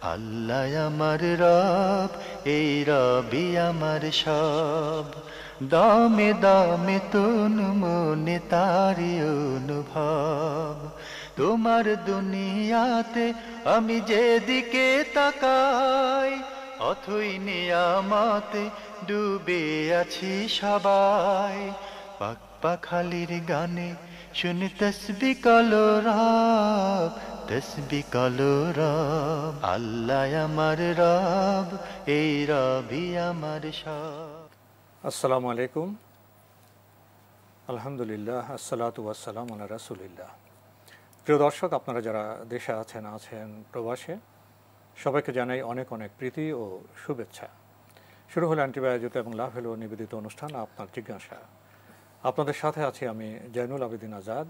আল্লাহ আমার রব, এই রবি আমার সব। দামে দামে তন মনে তারি অনুভব। তোমার দুনিয়াতে আমি যেদিকে তাকাই, অথই নিয়ামতে ডুবে আছি সবাই। পাক পাখালির গানে শুনি তসবি কলরব, তসবি কলরব। আল্লাহ আমার রব, এই রবি আমার সব। আসসালামু আলাইকুম, আলহামদুলিল্লাহ, আসসালাতু ওয়াসসালাম আলা রাসূলিল্লাহ। প্রিয় দর্শক, আপনারা যারা দেশে আছেন প্রবাসে, সবাইকে জানাই অনেক অনেক প্রীতি ও শুভেচ্ছা। শুরু হলো অ্যান্টিবায়োটিক এবং লাভ হলো নিবেদিত অনুষ্ঠান আপনার জিজ্ঞাসা। আপনাদের সাথে আছি আমি জয়নুল আবেদিন আজাদ,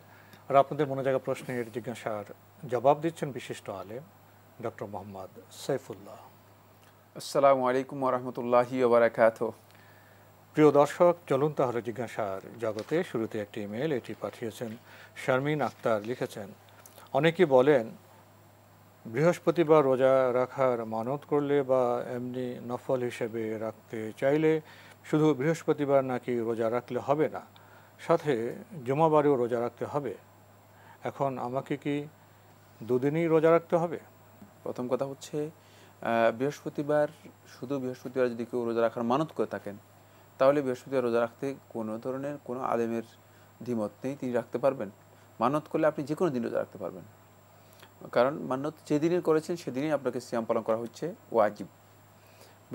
আর আপনাদের মনে জায়গা প্রশ্নের জিজ্ঞাসার জবাব দিচ্ছেন বিশিষ্ট আলেম ডক্টর মোহাম্মদ সাইফুল্লাহ। আসসালামু আলাইকুম ওরহমতুল্লাহি ওবারাকাতুহু। প্রিয় দর্শক, চলুন তাহলে জিজ্ঞাসার জগতে। শুরুতে একটি ইমেল, এটি পাঠিয়েছেন শারমিন আক্তার। লিখেছেন, অনেকে বলেন বৃহস্পতিবার রোজা রাখার মানত করলে বা এমনি নফল হিসেবে রাখতে চাইলে শুধু বৃহস্পতিবার নাকি রোজা রাখলে হবে না, সাথে জুমাবারেও রোজা রাখতে হবে। এখন আমাকে কি দুদিনই রোজা রাখতে হবে? প্রথম কথা হচ্ছে, বৃহস্পতিবার, শুধু বৃহস্পতিবার যদি কেউ রোজা রাখার মানত করে থাকেন, তাহলে বৃহস্পতিবার রোজা রাখতে কোনো ধরনের কোনো আলেমের দ্বিমত নেই, তিনি রাখতে পারবেন। মানত করলে আপনি যে কোনো দিন রোজা রাখতে পারবেন, কারণ মানত যেদিনের করেছেন সেদিনই আপনাকে সিয়াম পালন করা হচ্ছে ওয়াজিব।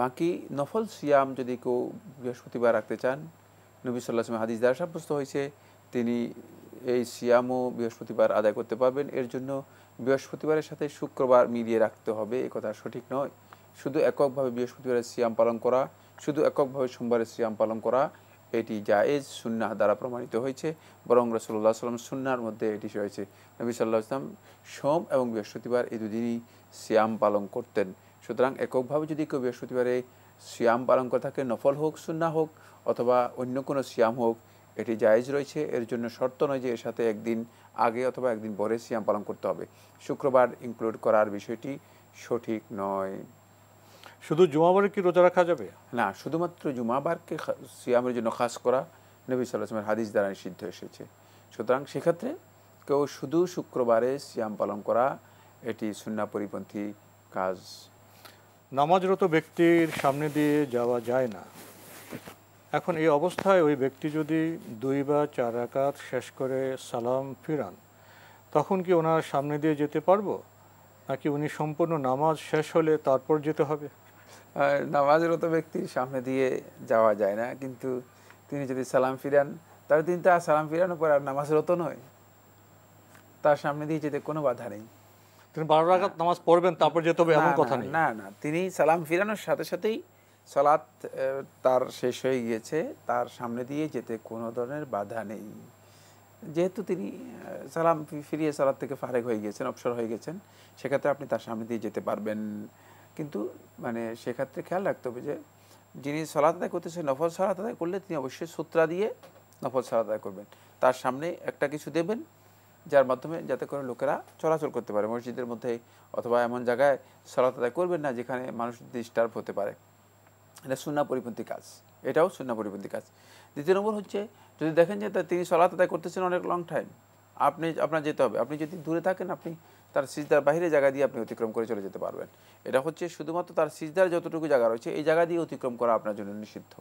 বাকি নফল সিয়াম যদি কেউ বৃহস্পতিবার রাখতে চান, নবী সাল্লাল্লাহু আলাইহি ওয়াসাল্লাম হাদিস দ্বারা সাব্যস্ত হয়েছে তিনি এই সিয়ামও বৃহস্পতিবার আদায় করতে পারবেন। এর জন্য বৃহস্পতিবারের সাথে শুক্রবার মিলিয়ে রাখতে হবে, এ কথা সঠিক নয়। শুধু এককভাবে বৃহস্পতিবারের সিয়াম পালন করা, শুধু এককভাবে সোমবারের সিয়াম পালন করা, এটি জায়েজ, সুন্নাহ দ্বারা প্রমাণিত হয়েছে। বরং রাসূলুল্লাহ সাল্লাল্লাহু আলাইহি ওয়াসাল্লাম সুন্নাহর মধ্যে এটি রয়েছে, নবী সাল্লাল্লাহু আলাইহি ওয়াসাল্লাম সোম এবং বৃহস্পতিবার এই দুদিনই সিয়াম পালন করতেন। সুতরাং এককভাবে যদি কেউ বৃহস্পতিবারে সিয়াম পালন করে থাকে, নফল হোক, সুন্নাহ হোক, অথবা অন্য কোনো সিয়াম হোক, এটি জায়েজ রয়েছে। এর জন্য শর্ত নয় যে এর সাথে একদিন আগে অথবা একদিন পরে সিয়াম পালন করতে হবে। শুক্রবার ইনক্লুড করার বিষয়টি সঠিক নয়। শুধু জুমাবারে কি রোজা রাখা যাবে? না, শুধুমাত্র জুমাবারকে সিয়ামের জন্য খাস করা নবী সাল্লাল্লাহু আলাইহি ওয়াসাল্লামের হাদিস দ্বারা নিষিদ্ধ এসেছে। সুতরাং সেক্ষেত্রে কেউ শুধু শুক্রবারে সিয়াম পালন করা এটি সুন্নাহ পরিপন্থী কাজ। নামাজরত ব্যক্তির সামনে দিয়ে যাওয়া যায় না। এখন এই অবস্থায় ওই ব্যক্তি যদি 2 বা 4 রাকাত শেষ করে সালাম ফিরান, তখন কি ওনার সামনে দিয়ে যেতে পারবো, নাকি উনি সম্পূর্ণ নামাজ শেষ হলে তারপর যেতে হবে? নামাজরত ব্যক্তির সামনে দিয়ে যাওয়া যায় না, কিন্তু তিনি যদি সালাম ফিরান, তাহলে তিনি তার সালাম ফিরানোর পর আর নামাজরত নয়, তার সামনে দিয়ে যেতে কোনো বাধা নেই। তিনি 12 রাকাত নামাজ পড়বেন তারপর যেতে হবে এমন কথা নেই। না না, তিনি সালাম ফিরানোর সাথে সাথেই সালাত তার শেষ হয়ে গিয়েছে, তার সামনে দিয়ে যেতে কোনো ধরনের বাধা নেই। যেহেতু তিনি সালাম ফিরিয়ে সালাত থেকে ফারেক হয়ে গিয়েছেন, অবসর হয়ে গেছেন, সেক্ষেত্রে আপনি তার সামনে দিয়ে যেতে পারবেন। কিন্তু মানে সেক্ষেত্রে খেয়াল রাখতে হবে যে যিনি সালাত আদায় করতেছেন, নফল সালাত আদায় করলে তিনি অবশ্যই সূত্রা দিয়ে নফল সালাত আদায় করবেন। তার সামনে একটা কিছু দেবেন যার মাধ্যমে যাতে করে লোকেরা চলাচল করতে পারে মসজিদের মধ্যে, অথবা এমন জায়গায় সালাত আদায় করবেন না যেখানে মানুষ ডিস্টার্ব হতে পারে। এটা সুন্নাহ পরিপন্থী কাজ, এটাও সুন্নাহ পরিপন্থী কাজ। দ্বিতীয় নম্বর হচ্ছে, যদি দেখেন যে তিনি সালাত আদায় করতেছেন অনেক লং টাইম, আপনার যেতে হবে। আপনি যদি দূরে থাকেন, আপনি তার সিজদার বাইরে জায়গা দিয়ে আপনি অতিক্রম করে চলে যেতে পারবেন। এটা হচ্ছে শুধুমাত্র তার সিজদার যতটুকু জায়গা রয়েছে এই জায়গা দিয়ে অতিক্রম করা আপনার জন্য নিষিদ্ধ।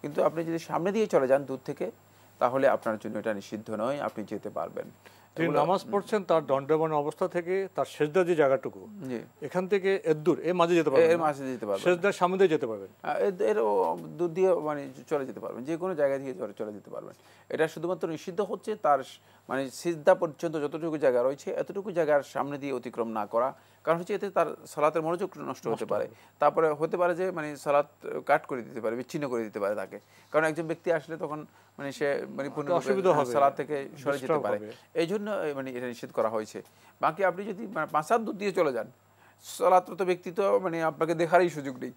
কিন্তু আপনি যদি সামনে দিয়ে চলে যান দূর থেকে, তাহলে আপনার জন্য এটা নিষিদ্ধ নয়, আপনি যেতে পারবেন। তিনি নামাজ পড়ছেন, তার দণ্ডায়মান অবস্থা থেকে তার সেজদা যে জায়গাটুকু, এখান থেকে এর দূর এর মাঝে যেতে পারবেন, এর মাঝে যেতে পারবেন, সেজদার সামনে দিয়ে যেতে পারবেন, এর দূর দিয়ে মানে চলে যেতে পারবেন, যে কোনো জায়গা দিয়ে চলে যেতে পারবেন। এটা শুধুমাত্র নিষিদ্ধ হচ্ছে তার মানে সিজদা পর্যন্ত যতটুকু জায়গা রয়েছে এতটুকু জায়গার সামনে দিয়ে অতিক্রম না করা। কারণ হচ্ছে এতে তার সালাতের মনোযোগ নষ্ট হতে পারে। তারপরে হতে পারে যে মানে সালাত কাট করে দিতে পারে, বিচ্ছিন্ন করে দিতে পারে তাকে। কারণ একজন ব্যক্তি আসলে তখন মানে সে মানে সালাত থেকে সরে যেতে পারে। এই জন্য মানে এটা নিষেধ করা হয়েছে। বাকি আপনি যদি 5 হাত দূর দিয়ে চলে যান, সালাতরত ব্যক্তি তো মানে আপনাকে দেখারই সুযোগ নেই,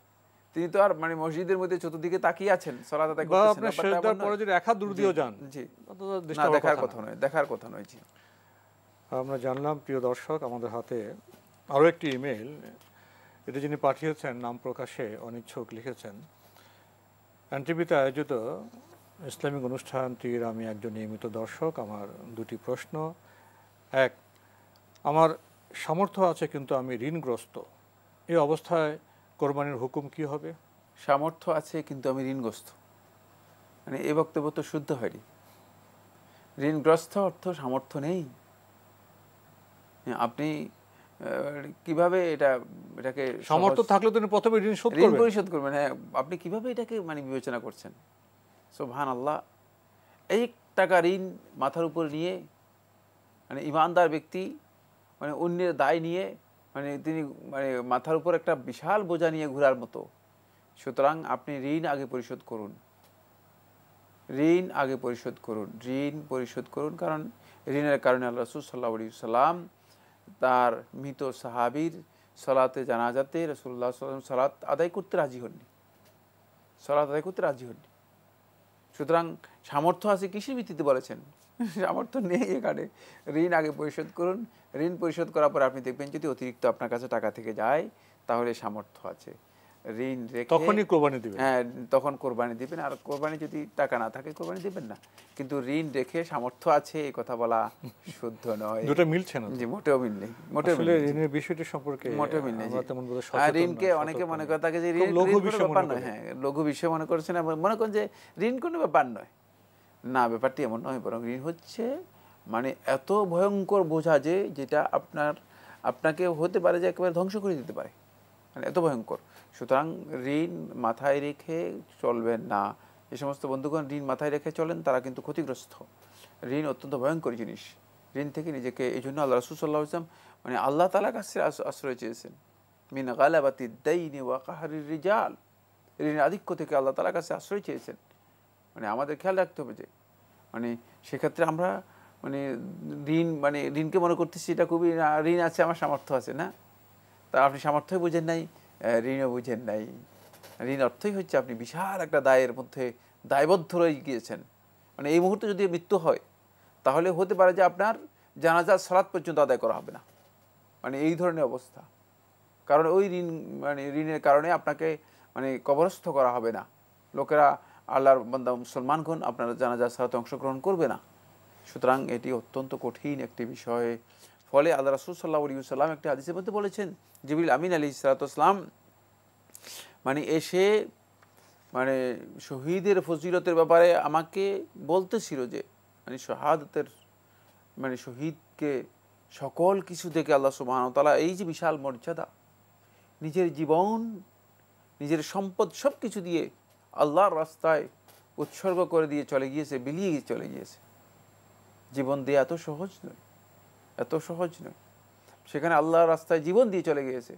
তিনি তো আর মানে মসজিদের মধ্যে চতুর্দিকে তাকিয়ে আছেন সালাত আদায় করতেছেন, আপনি সেজদার পরে যদি 1 হাত দূর দিয়েও যান, জি না, দেখার কথা নয়। জি, আমরা জানলাম প্রিয় দর্শক, আমাদের হাতে আরও একটি ইমেল। এটা যিনি পাঠিয়েছেন নাম প্রকাশে অনিচ্ছুক লিখেছেন, এনটিভিতে আয়োজিত ইসলামিক অনুষ্ঠানটির আমি একজন নিয়মিত দর্শক। আমার দুটি প্রশ্ন। এক, আমার সামর্থ্য আছে কিন্তু আমি ঋণগ্রস্ত, এই অবস্থায় কোরবানির হুকুম কি হবে? সামর্থ্য আছে কিন্তু আমি ঋণগ্রস্ত, মানে এই বক্তব্য তো শুদ্ধ হয়নি। ঋণগ্রস্ত অর্থ সামর্থ্য নেই। আপনি কিভাবে এটাকে সামর্থ্য থাকলে তো প্রথমে ঋণ ঋণ পরিশোধ করবেন? হ্যাঁ, আপনি কিভাবে এটাকে মানে বিবেচনা করছেন? সুবহানাল্লাহ। এই টাকা ঋণ মাথার উপর নিয়ে মানে ইমানদার ব্যক্তি মানে অন্যের দায় নিয়ে মানে তিনি মানে মাথার উপর একটা বিশাল বোঝা নিয়ে ঘোরার মতো। সুতরাং আপনি ঋণ আগে পরিশোধ করুন, ঋণ আগে পরিশোধ করুন, ঋণ পরিশোধ করুন। কারণ ঋণের কারণে আল্লাহ রাসূল সাল্লাল্লাহু আলাইহি ওয়াসাল্লাম তার মৃত সাহাবীর সালাতে জানাজাতে রাসূলুল্লাহ সাল্লাল্লাহু আলাইহি ওয়াসাল্লাম সালাত আদায় করতে রাজি হননি, সালাত আদায় করতে রাজি হননি। সুতরাং সামর্থ্য আছে কিসের ভিত্তিতে বলেছেন? সামর্থ্য নেই এখানে। ঋণ আগে পরিশোধ করুন, ঋণ পরিশোধ করার পর আপনি দেখবেন যদি অতিরিক্ত আপনার কাছে টাকা থেকে যায় তাহলে সামর্থ্য আছে। ঋণ রেখে তখনই কোরবানি দিবেন। হ্যাঁ, তখন কোরবানি দিবেন। আর কোরবানি যদি টাকা না থাকে কোরবানি দিবেন না। কিন্তু ঋণ রেখে সামর্থ্য আছে এই কথা বলা শুদ্ধ নয়। দুটো মিলছে না। জি, মোটেও মিল নেই। মোটেও আসলে ঋণের বিষয়টি সম্পর্কে মোটেও মিল নেই। আমরা তেমন বোধহয় আর সচেতন ঋণকে না, অনেকে সতর্ক মনে না। করে থাকে যে খুব ঋণ লঘু কোনো বিষয় ব্যাপার মনে নয়। করে। হ্যাঁ, লঘু বিষয় মনে করছেন, মনে করেন যে ঋণ কোনো ব্যাপার নয়। না, ব্যাপারটি এমন নয়, বরং ঋণ হচ্ছে মানে এত ভয়ঙ্কর বোঝা যে যেটা আপনাকে হতে পারে যে একেবারে ধ্বংস করে দিতে পারে, মানে এত ভয়ঙ্কর। সুতরাং ঋণ মাথায় রেখে চলবেন না। যে সমস্ত বন্ধুগণ ঋণ মাথায় রেখে চলেন তারা কিন্তু ক্ষতিগ্রস্ত। ঋণ অত্যন্ত ভয়ঙ্কর জিনিস। ঋণ থেকে নিজেকে, এই জন্য আল্লাহ রাসূল সাল্লাল্লাহু আলাইহি ওয়াসাল্লাম মানে আল্লাহ তাআলার কাছে আশ্রয় চেয়েছেন। মিন গালাবাতিদ দাইনি ওয়া কাহরির রিজাল, ঋণের আধিক্য থেকে আল্লাহ তাআলার কাছে আশ্রয় চেয়েছেন। মানে আমাদের খেয়াল রাখতে হবে যে মানে সেক্ষেত্রে আমরা মানে ঋণকে মনে করতেছি এটা খুবই ঋণ আছে, আমার সামর্থ্য আছে না। তা আপনি সামর্থ্যই বুঝেন নাই, ঋণও বুঝেন নাই। ঋণ অর্থই হচ্ছে আপনি বিশাল একটা দায়ের মধ্যে দায়বদ্ধ রয়ে গিয়েছেন। মানে এই মুহূর্তে যদি মৃত্যু হয় তাহলে হতে পারে যে আপনার জানাজার সালাত পর্যন্ত আদায় করা হবে না, মানে এই ধরনের অবস্থা। কারণ ওই ঋণ মানে ঋণের কারণে আপনাকে মানে কবরস্থ করা হবে না। লোকেরা, আল্লাহর বান্দা মুসলমানগণ আপনার জানাজার সালাতে অংশগ্রহণ করবে না। সুতরাং এটি অত্যন্ত কঠিন একটি বিষয়। ফলে আল্লাহ রাসূল সাল্লাল্লাহু আলাইহি ওয়াসাল্লাম একটি হাদিসের মধ্যে বলেছেন, জিবরিল আমিন আলাইহিস সালাতু ওয়াসসালাম মানে এসে মানে শহীদের ফজিলতের ব্যাপারে আমাকে বলতেছিল যে মানে শাহাদাতের মানে শহীদকে সকল কিছু থেকে আল্লাহ সুবহানাহু ওয়া তাআলা এই যে বিশাল মর্যাদা, নিজের জীবন, নিজের সম্পদ সব কিছু দিয়ে আল্লাহর রাস্তায় উৎসর্গ করে দিয়ে চলে গিয়েছে, বিলিয়ে চলে গিয়েছে। জীবন দিয়ে এত সহজ নয়, এত সহজ নয়। সেখানে আল্লাহর রাস্তায় জীবন দিয়ে চলে গিয়েছে।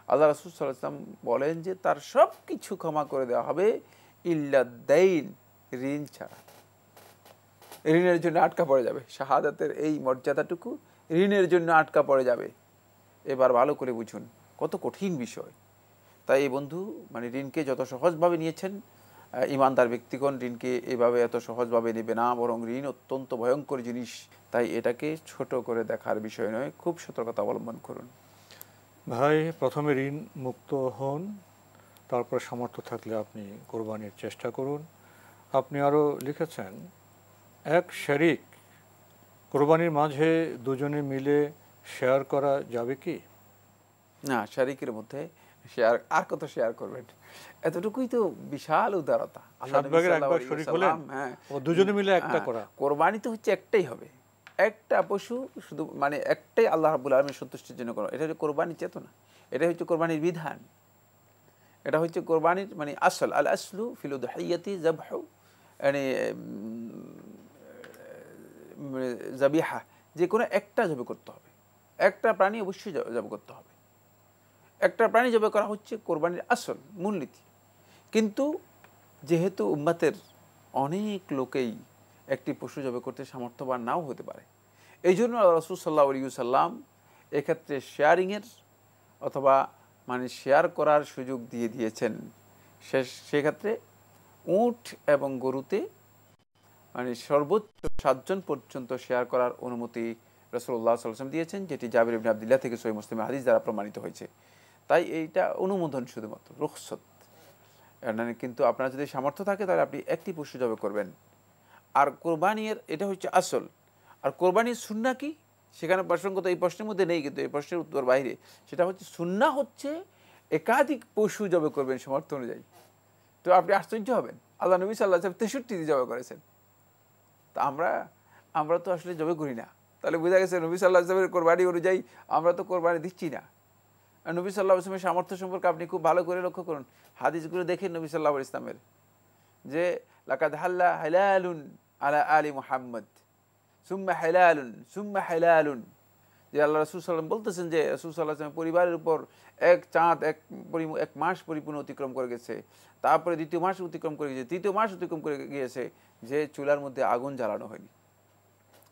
আল্লাহ রাসূল সাল্লাল্লাহু আলাইহি ওয়াসাল্লাম বলেন যে তার সব কিছু ক্ষমা করে দেওয়া হবে ইল্লা দাইন, ঋণ ছাড়া। ঋণের জন্য আটকা পড়ে যাবে। শাহাদাতের এই মর্যাদাটুকু ঋণের জন্য আটকা পড়ে যাবে। এবার ভালো করে বুঝুন কত কঠিন বিষয়। তাই এই বন্ধু মানে ঋণকে যত সহজভাবে নিয়েছেন, ইমানদার ব্যক্তিগণ ঋণকে এভাবে এত সহজভাবে নেবে না, বরং ঋণ অত্যন্ত ভয়ঙ্কর জিনিস। তাই এটাকে ছোট করে দেখার বিষয় নয়, খুব সতর্কতা অবলম্বন করুন। ভাই, প্রথমে ঋণ মুক্ত হন, তারপর সামর্থ্য থাকলে আপনি কোরবানির চেষ্টা করুন। আপনি আরও লিখেছেন, এক শরিক কোরবানির মাঝে দুজনে মিলে শেয়ার করা যাবে কি? না, শারীকের মধ্যে শেয়ার আর কত শেয়ার করবেন? এতটুকুই তো বিশাল উদারতা। সাত ভাগের এক ভাগ শরিক হলেন, দুজনে মিলে একটা করা। কোরবানি তো হচ্ছে একটাই হবে, একটা পশু শুধু, মানে একটাই আল্লাহ রাব্বুল আলামিনের সন্তুষ্টির জন্য করা। এটা হচ্ছে কোরবানির চেতনা, এটা হচ্ছে কোরবানির বিধান, এটা হচ্ছে কোরবানির মানে আসল। আল আসলু ফিল উদহিয়াতি যাবহু মানে যাবিহা, যে কোনো একটা জবে করতে হবে, একটা প্রাণী অবশ্যই জবে করতে হবে। একটা প্রাণী জবে করা হচ্ছে কোরবানির আসল মূলনীতি। কিন্তু যেহেতু উম্মতের অনেক লোকেই একটি পশু জবে করতে সামর্থ্যবান নাও হতে পারে, এই জন্য রাসূল সাল্লাল্লাহু আলাইহি ওয়াসাল্লাম এক্ষেত্রে শেয়ারিংয়ের অথবা মানে শেয়ার করার সুযোগ দিয়ে দিয়েছেন। সেক্ষেত্রে উট এবং গরুতে মানে সর্বোচ্চ 7 জন পর্যন্ত শেয়ার করার অনুমতি রাসূলুল্লাহ সাল্লাল্লাহু আলাইহি ওয়াসাল্লাম দিয়েছেন, যেটি জাবির ইবনে আব্দুল্লাহ থেকে সহিহ মুসলিমের হাদিস দ্বারা প্রমাণিত হয়েছে। তাই এইটা অনুমোদন, শুধুমাত্র রুখসত। কিন্তু আপনার যদি সামর্থ্য থাকে তাহলে আপনি একটি পশু জবে করবেন। আর কোরবানির এটা হচ্ছে আসল। আর কোরবানির সুন্নাহ কি, সেখানে প্রসঙ্গত এই প্রশ্নের মধ্যে নেই, কিন্তু এই প্রশ্নের উত্তর বাইরে। সেটা হচ্ছে সুন্নাহ হচ্ছে একাধিক পশু জবে করবেন সামর্থ্য অনুযায়ী। তো আপনি আশ্চর্য হবেন, আল্লাহ নবী সাল্লাল্লাহু আলাইহি ওয়াসাল্লাম 63টি জবে করেছেন। তা আমরা তো আসলে জবে করি না। তাহলে বোঝা গেছে নবী সাল্লাল্লাহু আলাইহি ওয়াসাল্লামের কোরবানি অনুযায়ী আমরা তো কোরবানি দিচ্ছি না। আর নবী সাল্লাল্লাহু আলাইহি ওয়াসাল্লামের সামর্থ্য সম্পর্কে আপনি খুব ভালো করে লক্ষ্য করুন, হাদিসগুলো দেখেন নবী সাল্লাল্লাহু আলাইহি ওয়াসাল্লামের, যে লাকাদ হাল্লা হালালুন আলা আলি মুহাম্মদ সুম্মা হালালুন সুম্মা হালালুন, যে আল্লাহ রাসূল সাল্লাল্লাহু আলাইহি ওয়াসাল্লাম বলতেছেন যে রাসূল সাল্লাল্লাহু আলাইহি ওয়াসাল্লাম পরিবারের উপর এক মাস পরিপূর্ণ অতিক্রম করে গেছে, তারপরে দ্বিতীয় মাস অতিক্রম করে গেছে, তৃতীয় মাস অতিক্রম করে গিয়েছে, যে চুলার মধ্যে আগুন জ্বালানো হয়নি।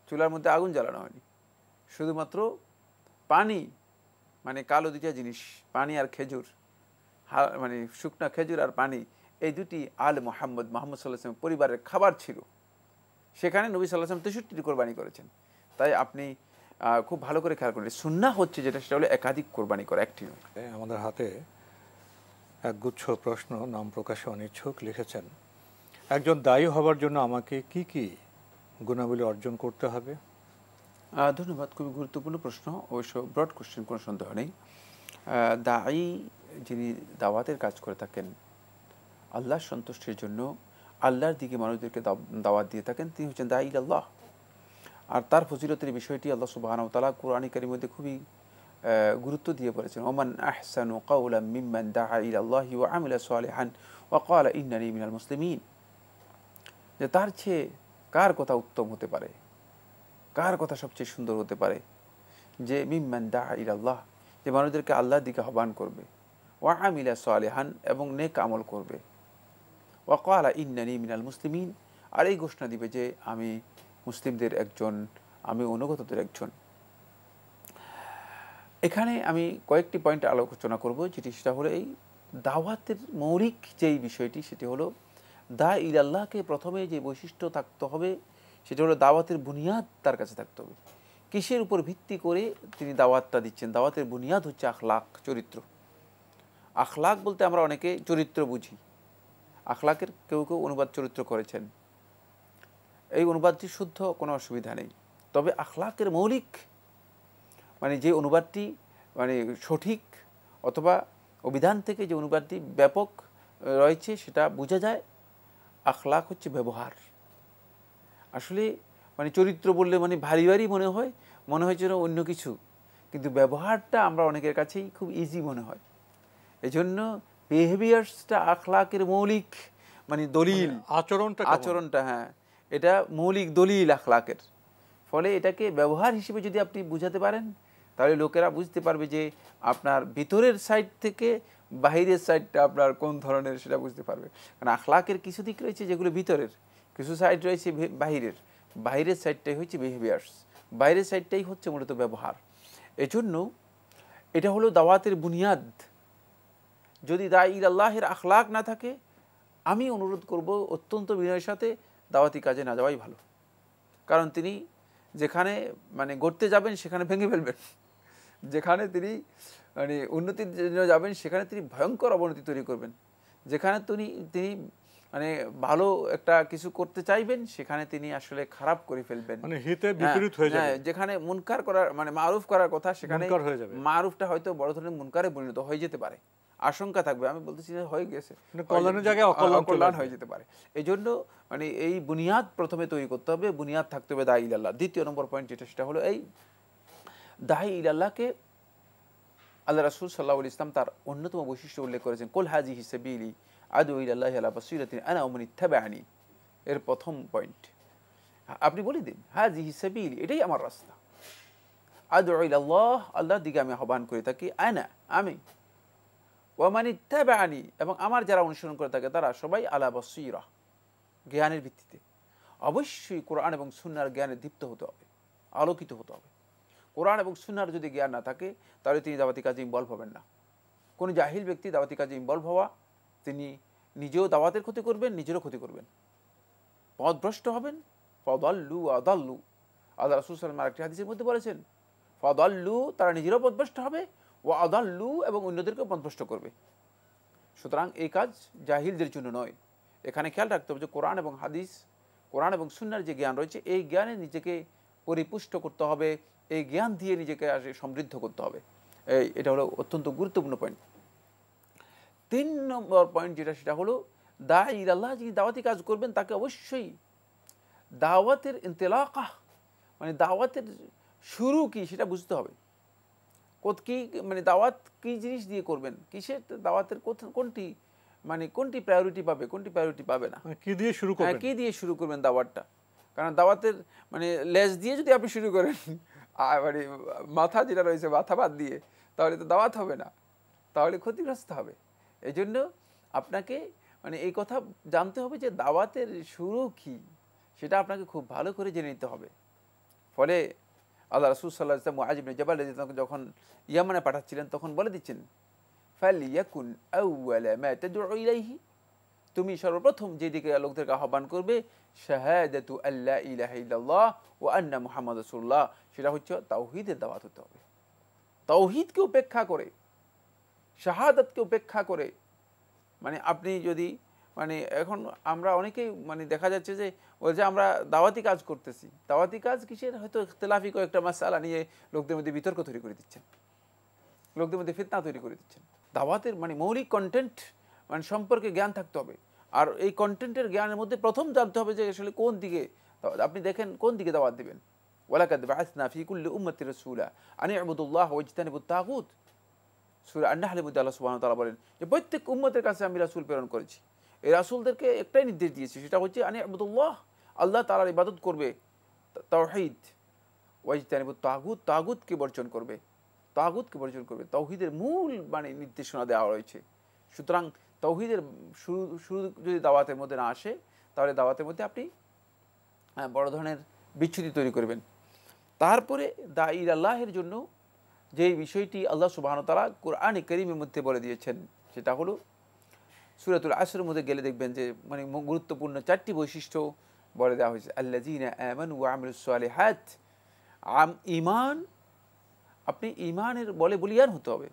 চুলার মধ্যে আগুন জ্বালানো হয়নি, শুধুমাত্র পানি, মানে কালো দুইটা জিনিস, পানি আর খেজুর, মানে শুকনা খেজুর আর পানি, এই দুটি মোহাম্মদ সাল্লাল্লাহু আলাইহি ওয়াসাল্লাম পরিবারের খাবার ছিল। সেখানে নবী সাল্লাল্লাহু আলাইহি ওয়াসাল্লাম 63টি কোরবানি করেছেন। তাই আপনি খুব ভালো করে খেয়াল করেন, সুন্নাহ হচ্ছে যেটা, সেটা হলো একাধিক কোরবানি করা, একটি নয়। আমাদের হাতে একগুচ্ছ প্রশ্ন, নাম প্রকাশে অনিচ্ছুক, লিখেছেন, একজন দায়ী হবার জন্য আমাকে কি কি গুণাবলী অর্জন করতে হবে? ধন্যবাদ, খুবই গুরুত্বপূর্ণ প্রশ্ন, অবশ্য ব্রড কোশ্চেন, কোনো সন্দেহ নেই। দায়ী যিনি দাওয়াতের কাজ করে থাকেন, আল্লাহর সন্তুষ্টির জন্য আল্লাহর দিকে মানুষদেরকে দাওয়াত দিয়ে থাকেন, তিনি হচ্ছেন দায়ী আল্লাহ। আর তার ফজিলতের বিষয়টি আল্লাহ সুবহানাহু ওয়া তাআলা কুরআনে কারীমের মধ্যে খুবই গুরুত্ব দিয়ে বলেছেন, ওমান আহসানু কাওলাম মিম্মান দাআ ইলাল্লাহি ওয়া আমিলা সালিহান ওয়া ক্বালা ইন্নানি মিনাল মুসলিমিন, যে তার চেয়ে কার কথা উত্তম হতে পারে, কার কথা সবচেয়ে সুন্দর হতে পারে, যে মিম্মান দাআ ইলাল্লাহ, যে মানুষদেরকে আল্লাহর দিকে আহ্বান করবে, ওয়া আমিলা সালিহান, এবং নেক আমল করবে, ওয়া ক্বালা ইন্নানি মিনাল মুসলিমিন, আর এই ঘোষণা দিবে যে আমি মুসলিমদের একজন, আমি অনুগতদের একজন। এখানে আমি কয়েকটি পয়েন্ট আলোচনা করব, যেটি সেটা হলো এই দাওয়াতের মৌলিক যেই বিষয়টি, সেটি হলো দা ইলাল্লাহকে প্রথমে যে বৈশিষ্ট্য থাকতে হবে, সেটা হলো দাওয়াতের বুনিয়াদ তার কাছে থাকতে হবে। কিসের উপর ভিত্তি করে তিনি দাওয়াতটা দিচ্ছেন? দাওয়াতের বুনিয়াদ হচ্ছে আখলাক, চরিত্র। আখলাক বলতে আমরা অনেকে চরিত্র বুঝি, আখলাকের কেউ কেউ অনুবাদ চরিত্র করেছেন, এই অনুবাদটি শুদ্ধ, কোনো অসুবিধা নেই। তবে আখলাকের মৌলিক, মানে যে অনুবাদটি মানে সঠিক, অথবা অভিধান থেকে যে অনুবাদটি ব্যাপক রয়েছে, সেটা বোঝা যায় আখলাক হচ্ছে ব্যবহার। আসলে মানে চরিত্র বললে মানে ভারী ভারী মনে হয় যেন অন্য কিছু, কিন্তু ব্যবহারটা আমরা অনেকের কাছেই খুব ইজি মনে হয়। এই জন্য বিহেভিয়ার্সটা আখলাকের মৌলিক মানে দলিল, আচরণটা, হ্যাঁ, এটা মৌলিক দলিল আখলাকের। ফলে এটাকে ব্যবহার হিসেবে যদি আপনি বুঝাতে পারেন, তাহলে লোকেরা বুঝতে পারবে যে আপনার ভিতরের সাইড থেকে বাহিরের সাইডটা আপনার কোন ধরনের, সেটা বুঝতে পারবে। কারণ আখলাকের কিছু দিক রয়েছে যেগুলো ভিতরের, কিছু সাইড রয়েছে বাহিরের সাইডটাই হচ্ছে বিহেভিয়ার্স, বাইরের সাইডটাই হচ্ছে মূলত ব্যবহার। এজন্য এটা হলো দাওয়াতের বুনিয়াদ। যদি দাঈ ইলাল্লাহের আখলাক না থাকে, আমি অনুরোধ করব অত্যন্ত বিনয়ের সাথে দাওয়াতি কাজে না যাওয়াই ভালো। কারণ তিনি যেখানে মানে গড়তে যাবেন সেখানে ভেঙে ফেলবেন, যেখানে তিনি মানে উন্নতির জন্য যাবেন সেখানে তিনি ভয়ঙ্কর অবনতি তৈরি করবেন, যেখানে তিনি মানে ভালো একটা কিছু করতে চাইবেন সেখানে তিনি আসলে খারাপ করে ফেলবেন, মানে হিতে বিপরীত হয়ে যাবে। যেখানে মুনকার করার মানে মারুফ করার কথা, সেখানে মারুফটা হয়তো বড় ধরনের মুনকারে পরিণত হয়ে যেতে পারে, আশঙ্কা থাকবে। আমি বলতেছি হয়ে গেছে, কল্যাণের জায়গায় অকল্যাণ হয়ে যেতে পারে। এই জন্য মানে এই বুনিয়াদ প্রথমে তৈরি করতে হবে, বুনিয়াদ থাকতে হবে দাঈ ইলাল্লাহ। দ্বিতীয় নম্বর পয়েন্ট যেটা, সেটা হলো এই দাঈ ইলাল্লাহকে আল্লাহ রাসূল সাল্লাল্লাহু আলাইহি ওয়াসাল্লাম তার অন্যতম বৈশিষ্ট্য উল্লেখ করেছেন, কুল হাযিহি সাবিলি আদউ ইলাল্লাহি আলা বাসীরাতিন আনা ওয়া মান ইত্তাবা'আনি। এর প্রথম পয়েন্ট আপনি বলে দিন, হাযিহি সাবিলি, এটাই আমার রাস্তা, আদউ ইলাল্লাহ, আল্লাহর দিকে আমি আহ্বান করে থাকি, আনা, আমি, ওয়া মান ইত্তাবা'আনি, এবং আমার যারা অনুসরণ করে থাকে তারা সবাই আলা বাসীরা, জ্ঞানের ভিত্তিতে। অবশ্যই কোরআন এবং সুন্নাহর জ্ঞানে দীপ্ত হতে হবে, আলোকিত হতে হবে। কোরআন এবং সুন্নাহর যদি জ্ঞান না থাকে, তাহলে তিনি দাওয়াতি কাজে ইনভলভ হবেন না। কোনো জাহিল ব্যক্তি দাওয়াতি কাজে ইনভলভ হওয়া, তিনি নিজেও দাওয়াতের ক্ষতি করবেন, নিজেরও ক্ষতি করবেন, পথভ্রষ্ট হবেন। ফাদাল্লু আদাল্লু, আল্লাহ রাসূল সাল্লাল্লাহু আলাইহি ওয়াসাল্লাম আরেকটি হাদিসের মধ্যে বলেছেন, ফাদাল্লু, তারা নিজেরাও পথভ্রষ্ট হবে, ও আদাল্লু, এবং অন্যদেরকে পথভ্রষ্ট করবে। সুতরাং এই কাজ জাহিলদের জন্য নয়। এখানে খেয়াল রাখতে হবে যে কোরআন এবং হাদিস, কোরআন এবং সুন্নাহর যে জ্ঞান রয়েছে, এই জ্ঞানে নিজেকে পরিপুষ্ট করতে হবে, এই জ্ঞান দিয়ে নিজেকে সমৃদ্ধ করতে হবে। এটা হলো অত্যন্ত গুরুত্বপূর্ণ পয়েন্ট। 3 নম্বর পয়েন্ট যেটা, সেটা হলো দাঈ ইলাল্লাহ, যিনি দাওয়াতি কাজ করবেন তাকে অবশ্যই দাওয়াতের ইনতিলাকাহ, মানে দাওয়াতের শুরু কি সেটা বুঝতে হবে। কি মানে দাওয়াত কি জিনিস দিয়ে করবেন, কিসের দাওয়াতের কোনটি, মানে কোনটি প্রায়োরিটি পাবে, কোনটি প্রায়োরিটি পাবে না, কি দিয়ে শুরু করবেন, কি দিয়ে শুরু করবেন দাওয়াতটা। কারণ দাওয়াতের মানে লেজ দিয়ে যদি আপনি শুরু করেন, মানে মাথা যেটা রয়েছে মাথা বাদ দিয়ে, তাহলে তো দাওয়াত হবে না, তাহলে ক্ষতিগ্রস্ত হবে। এই জন্য আপনাকে মানে এই কথা জানতে হবে যে দাওয়াতের শুরু কি, সেটা আপনাকে খুব ভালো করে জেনে নিতে হবে। ফলে আল্লাহ রাসূল সাল্লাল্লাহু আলাইহি ওয়াসাল্লাম মুআয ইবনে জাবাল যখন ইয়ামানে পাঠাচ্ছিলেন, তখন বলে দিচ্ছেন, ফালিয়াকুন আউওয়ালা মা তাদউ ইলাইহি, তুমি সর্বপ্রথম যেদিকে লোকদেরকে আহ্বান করবে, শাহাদাতু আল্লা ইলাহা ইল্লাল্লাহ ওয়া আন্না মুহাম্মাদুর রাসূলুল্লাহ, সেটা হচ্ছে তাওহীদের দাওয়াত হতে হবে। তাওহীদকে উপেক্ষা করে, শাহাদাতকে উপেক্ষা করে, মানে আপনি যদি মানে এখন আমরা অনেকেই মানে দেখা যাচ্ছে যে ওই যে আমরা দাওয়াতি কাজ করতেছি, দাওয়াতি কাজ কিসের, হয়তো ইখতিলাফি কয়েকটা মাসআলা নিয়ে লোকদের মধ্যে বিতর্ক তৈরি করে দিচ্ছেন, লোকদের মধ্যে ফিতনা তৈরি করে দিচ্ছেন। দাওয়াতের মানে মৌলিক কন্টেন্ট মানে সম্পর্কে জ্ঞান থাকতে হবে। আর এই কন্টেন্টের জ্ঞানের মধ্যে প্রথম জানতে হবে যে আসলে কোন দিকে আপনি দেখেন কোন দিকে দাওয়াত দিবেন। ওয়ালাকাদ বাআসনা ফি কুল্লি উম্মাতি রাসূলা আন ইবুদুল্লাহ ওয়া ইজতানিবুত তাগুত, সূরা আন-নাহলের মধ্যে আল্লাহ সুবহানাহু ওয়া তাআলা বলেন যে প্রত্যেক উম্মতের কাছে আমি রাসূল প্রেরণ করেছি, এই রাসূলদেরকে একটাই নির্দেশ দিয়েছি, সেটা হচ্ছে আন ইবুদুল্লাহ, আল্লাহ তাআলার ইবাদত করবে, তাওহীদ, ওয়া ইজতানিবুত তাগুত, তাগুতকে বর্জন করবে, তাগুতকে বর্জন করবে। তাওহীদের মূল মানে নির্দেশনা দেওয়া রয়েছে। সুতরাং তাওহীদের শুরু যদি দাওয়াতের মধ্যে না আসে, তাহলে দাওয়াতের মধ্যে আপনি বড় ধরনের বিচ্যুতি তৈরি করবেন। তারপরে দাঈ ইলাল্লাহের জন্য যে বিষয়টি আল্লাহ সুবহানাহু ওয়া তাআলা কোরআনে কারীমের মধ্যে বলে দিয়েছেন, সেটা হলো সূরাতুল আসরের মধ্যে গেলে দেখবেন যে মানে গুরুত্বপূর্ণ 4টি বৈশিষ্ট্য বলে দেওয়া হয়েছে। আল্লাযীনা আমানু ওয়া আমিলুস সালিহাত, ঈমান, আপনি ঈমানের বলে বলিয়ান হতে হবে।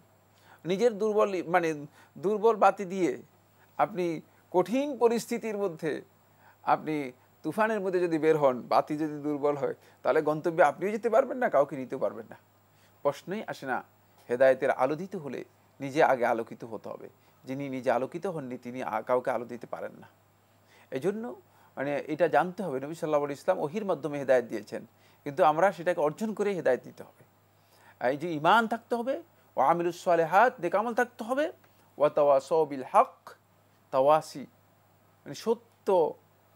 নিজের দুর্বল বাতি দিয়ে আপনি কঠিন পরিস্থিতির মধ্যে, আপনি তুফানের মধ্যে যদি বের হন, বাতি যদি দুর্বল হয়, তাহলে গন্তব্যে আপনিও যেতে পারবেন না, কাউকে নিতেও পারবেন না। প্রশ্নই আসে না। হেদায়েতের আলো দিতে হলে নিজে আগে আলোকিত হতে হবে। যিনি নিজে আলোকিত হননি, তিনি কাউকে আলো দিতে পারেন না। এই জন্য মানে এটা জানতে হবে, নবী সাল্লাল্লাহু আলাইহি ওয়াসাল্লাম ওহীর মাধ্যমে হেদায়েত দিয়েছেন, কিন্তু আমরা সেটাকে অর্জন করে হেদায়েত দিতে হবে। এই যে ঈমান থাকতে হবে, ওয়া আমিলুস সালিহাত, নেক আমল থাকতে হবে, ওয়া তাওয়াসাউ বিল হক, তাওয়াসি মানে সত্য,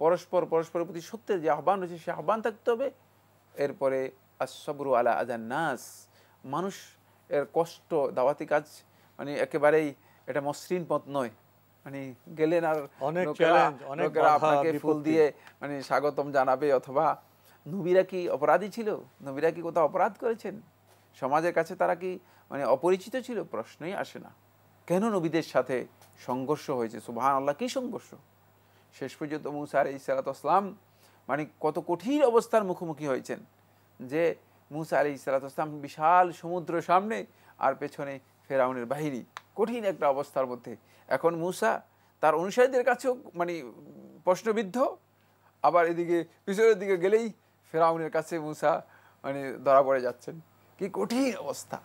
পরস্পরের প্রতি সত্যের যে আহ্বান রয়েছে সে আহ্বান থাকতে হবে। এরপরে আস-সাবরু আলা আযান নাস, মানুষ এর কষ্ট, দাওয়াতি কাজ মানে একেবারেই এটা মসৃণ পথ নয়, মানে গেলেন আর লোকেরা আপনাকে ফুল দিয়ে মানে স্বাগতম জানাবে। অথবা নবীরা কি অপরাধী ছিল? নবীরা কি কোথাও অপরাধ করেছেন? সমাজের কাছে তারা কি মানে অপরিচিত ছিল? প্রশ্নই আসে না। কেন নবীদের সাথে সংঘর্ষ হয়েছে? সুবহানাল্লাহ, কি সংঘর্ষ! শেষ পর্যন্ত মূসা আলাইহিস সালাতু ওয়াস সালাম মানে কত কঠিন অবস্থার মুখোমুখি হয়েছেন, যে মূসা আলাইহিস সালাতু ওয়াস সালাম বিশাল সমুদ্র সামনে, আর পেছনে ফেরাউনের বাহিনী, কঠিন একটা অবস্থার মধ্যে। এখন মূসা তার অনুসারীদের কাছেও মানে প্রশ্নবিদ্ধ, আবার এদিকে পিছনের দিকে গেলেই ফেরাউনের কাছে মূসা মানে ধরা পড়ে যাচ্ছেন। কি কঠিন অবস্থা!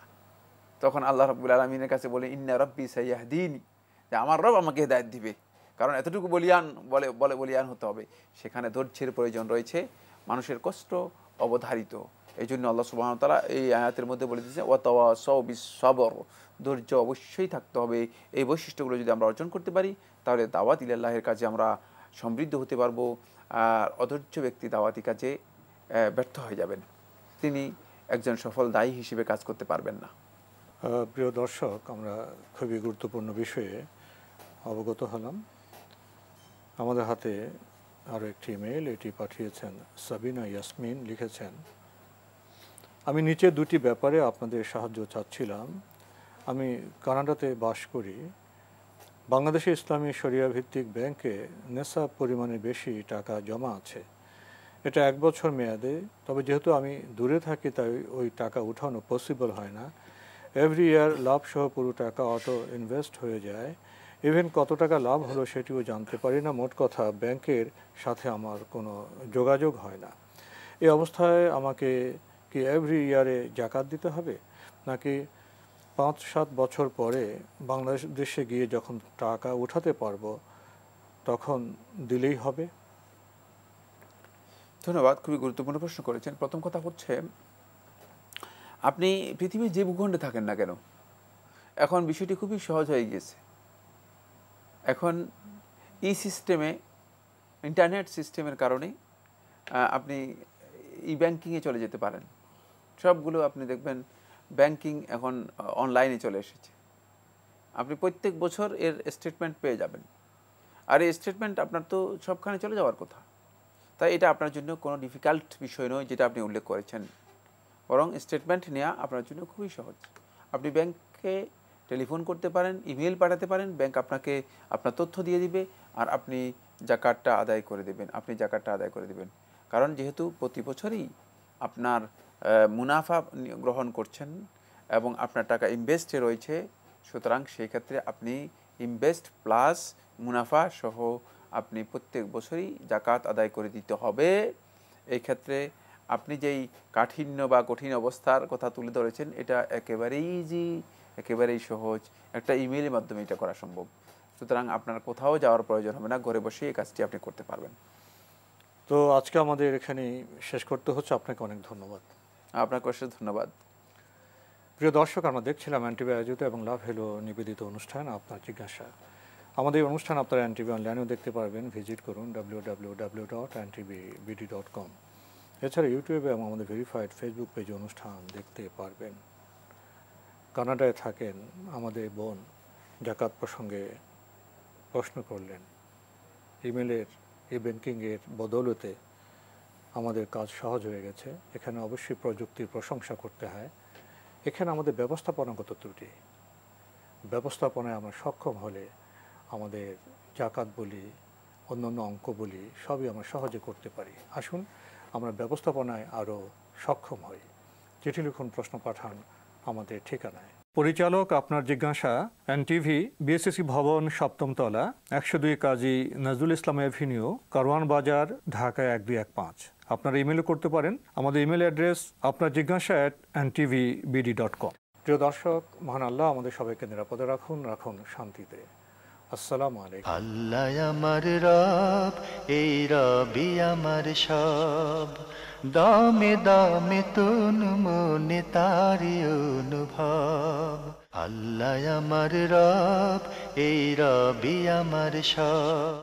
তখন আল্লাহ রাব্বুল আলামিনের কাছে বলে, ইন্না রাব্বি সাইয়াহদিনি, যে আমার রব আমাকে হেদায়েত দিবে। কারণ এতটুকু বলিয়ান হতে হবে। সেখানে ধৈর্যের প্রয়োজন রয়েছে, মানুষের কষ্ট অবধারিত। এই জন্য আল্লাহ সুবহানাহু ওয়া তাআলা এই আয়াতের মধ্যে বলে দিয়েছে, ওয়া তাওয়াসাউ বিস সাবর, ধৈর্য অবশ্যই থাকতে হবে। এই বৈশিষ্ট্যগুলো যদি আমরা অর্জন করতে পারি, তাহলে দাওয়াত ইলাল্লাহের কাজে আমরা সমৃদ্ধ হতে পারবো। আর অধৈর্য ব্যক্তি দাওয়াতি কাজে ব্যর্থ হয়ে যাবেন, তিনি একজন সফল দায়ী হিসেবে কাজ করতে পারবেন না। প্রিয় দর্শক, আমরা খুবই গুরুত্বপূর্ণ বিষয়ে অবগত হলাম। আমাদের হাতে আরও একটি ইমেল, এটি পাঠিয়েছেন সাবিনা ইয়াসমিন। লিখেছেন, আমি নিচে দুটি ব্যাপারে আপনাদের সাহায্য চাচ্ছিলাম। আমি কানাডাতে বাস করি। বাংলাদেশে ইসলামী শরিয়া ভিত্তিক ব্যাংকে নেশাব পরিমাণে বেশি টাকা জমা আছে। এটা 1 বছর মেয়াদে, তবে যেহেতু আমি দূরে থাকি তাই ওই টাকা উঠানো পসিবল হয় না। এভরি ইয়ার লাভ সহ পুরো টাকা অটো ইনভেস্ট হয়ে যায়, ইভেন কত টাকা লাভ হলো সেটিও জানতে পারি না। মোট কথা ব্যাংকের সাথে আমার কোনো যোগাযোগ হয় না। এই অবস্থায় আমাকে কি এভরি ইয়ারে জাকাত দিতে হবে, নাকি 5-7 বছর পরে বাংলাদেশে গিয়ে যখন টাকা উঠাতে পারবো তখন দিলেই হবে? ধন্যবাদ, খুবই গুরুত্বপূর্ণ প্রশ্ন করেছেন। প্রথম কথা হচ্ছে, আপনি পৃথিবীর যে ভূখণ্ডে থাকেন না কেন, এখন বিষয়টি খুবই সহজ হয়ে গিয়েছে। এখন এই সিস্টেমে, ইন্টারনেট সিস্টেমের কারণে আপনি ই ব্যাংকিংয়ে চলে যেতে পারেন। সবগুলো আপনি দেখবেন ব্যাংকিং এখন অনলাইনে চলে এসেছে। আপনি প্রত্যেক বছর এর স্টেটমেন্ট পেয়ে যাবেন, আর এই স্টেটমেন্ট আপনার তো সবখানে চলে যাওয়ার কথা। তাই এটা আপনার জন্য কোনো ডিফিকাল্ট বিষয় নয় যেটা আপনি উল্লেখ করেছেন, বরং স্টেটমেন্ট নেওয়া আপনার জন্য খুবই সহজ। আপনি ব্যাংকে টেলিফোন করতে পারেন, ইমেল পাঠাতে পারেন, ব্যাংক আপনাকে আপনার তথ্য দিয়ে দিবে, আর আপনি জাকাতটা আদায় করে দেবেন। কারণ যেহেতু প্রতি বছরই আপনার মুনাফা গ্রহণ করছেন এবং আপনার টাকা ইনভেস্টে রয়েছে, সুতরাং সেই ক্ষেত্রে আপনি ইনভেস্ট প্লাস মুনাফা সহ আপনি প্রত্যেক বছরই জাকাত আদায় করে দিতে হবে। এই ক্ষেত্রে আপনি যেই কাঠিন্য বা কঠিন অবস্থার কথা তুলে ধরেছেন, এটা একেবারেই ইজি, একেবারেই সহজ। একটা ইমেইলের মাধ্যমে এটা করা সম্ভব। সুতরাং আপনার কোথাও যাওয়ার প্রয়োজন হবে না, ঘরে বসে এই কাজটি আপনি করতে পারবেন। তো আজকে আমাদের এখানে শেষ করতে হচ্ছে। আপনাকে অনেক ধন্যবাদ। আপনাকে অশেষ ধন্যবাদ। প্রিয় দর্শক, আমরা দেখছিলাম এনটিভি আয়োজিত এবং লাভ হলো নিবেদিত অনুষ্ঠান আপনার জিজ্ঞাসা। আমাদের এই অনুষ্ঠান আপনারা এনটিভি অনলাইনেও দেখতে পারবেন। ভিজিট করুন www.ntvbd.com। এছাড়া ইউটিউবে এবং আমাদের ভেরিফাইড ফেসবুক পেজে অনুষ্ঠান দেখতে পারবেন। কানাডায় থাকেন আমাদের বোন, জাকাত প্রসঙ্গে প্রশ্ন করলেন। ইমেলের, ই ব্যাংকিংয়ের বদৌলতে আমাদের কাজ সহজ হয়ে গেছে। এখানে অবশ্যই প্রযুক্তির প্রশংসা করতে হয়। এখানে আমাদের ব্যবস্থাপনাগত ত্রুটি, ব্যবস্থাপনায় আমরা সক্ষম হলে আমাদের জাকাত বলি, অন্যান্য অঙ্ক বলি, সবই আমরা সহজে করতে পারি। আসুন আমরা ব্যবস্থাপনায় আরও সক্ষম হই। চিঠি লিখুন, প্রশ্ন পাঠান আমাদের ঠিকানায়। পরিচালক আপনার জিজ্ঞাসা, এনটিভি, বিএসসি ভবন, 7ম তলা, 102 কাজী নজরুল ইসলাম এভিনিউ, কারওয়ান বাজার, ঢাকা 1215। আপনারা ইমেলও করতে পারেন। আমাদের ইমেল অ্যাড্রেস আপনার জিজ্ঞাসা @ntvbd.com। প্রিয় দর্শক, মহান আল্লাহ আমাদের সবাইকে নিরাপদে রাখুন শান্তিতে। আসসালামু আলাইকুম। আল্লাহ আমার রব, এই রবি আমার সব, দামে দামে তুন মনে তারি অনুভব। আল্লাহ আমার রব, এই রবি আমার সব।